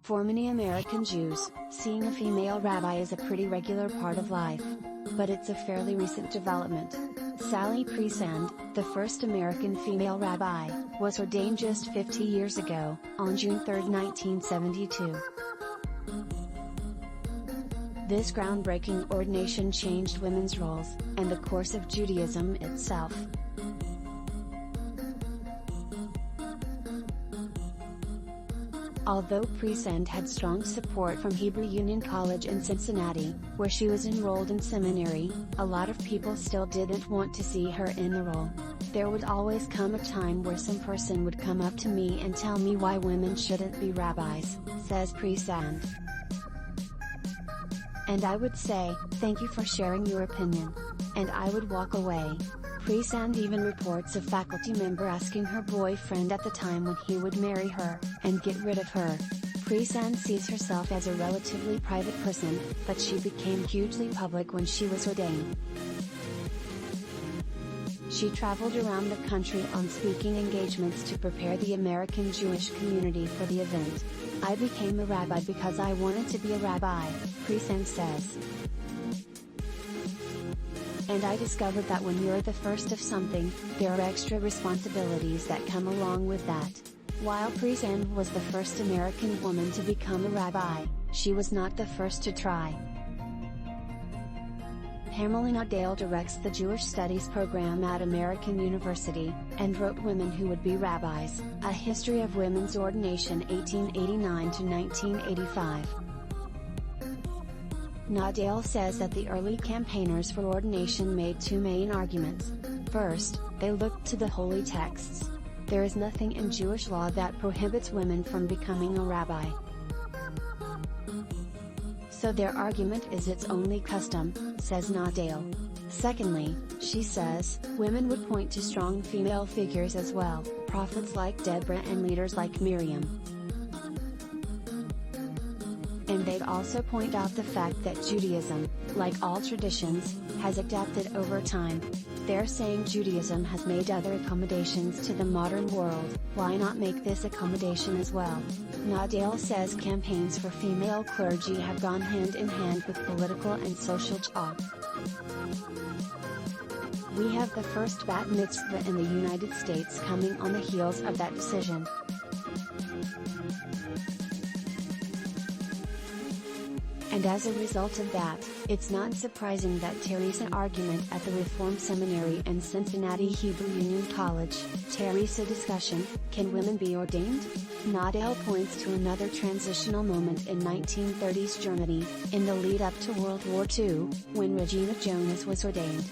For many American Jews, seeing a female rabbi is a pretty regular part of life. But it's a fairly recent development. Sally Priesand, the first American female rabbi, was ordained just 50 years ago, on June 3, 1972. This groundbreaking ordination changed women's roles, and the course of Judaism itself. Although Priesand had strong support from Hebrew Union College in Cincinnati, where she was enrolled in seminary, a lot of people still didn't want to see her in the role. There would always come a time where some person would come up to me and tell me why women shouldn't be rabbis, says Priesand. And I would say, "Thank you for sharing your opinion." And I would walk away. Priesand even reports a faculty member asking her boyfriend at the time when he would marry her, and get rid of her. Priesand sees herself as a relatively private person, but she became hugely public when she was ordained. She traveled around the country on speaking engagements to prepare the American Jewish community for the event. "I became a rabbi because I wanted to be a rabbi," Priesand says. "And I discovered that when you're the first of something, there are extra responsibilities that come along with that." While Priesand was the first American woman to become a rabbi, she was not the first to try. Pamela Nadell directs the Jewish Studies program at American University, and wrote Women Who Would Be Rabbis, A History of Women's Ordination 1889 to 1985. Nadell says that the early campaigners for ordination made two main arguments. First, they looked to the holy texts. There is nothing in Jewish law that prohibits women from becoming a rabbi. So their argument is it's only custom, says Nadell. Secondly, she says, women would point to strong female figures as well, prophets like Deborah and leaders like Miriam. And they'd also point out the fact that Judaism, like all traditions, has adapted over time. They're saying Judaism has made other accommodations to the modern world, why not make this accommodation as well? Nadell says campaigns for female clergy have gone hand in hand with political and social talk. We have the first bat mitzvah in the United States coming on the heels of that decision. And as a result of that, it's not surprising that Teresa's argument at the Reform Seminary and Cincinnati Hebrew Union College, Teresa discussion, "Can women be ordained?" Nadell points to another transitional moment in 1930s Germany, in the lead up to World War II, when Regina Jonas was ordained.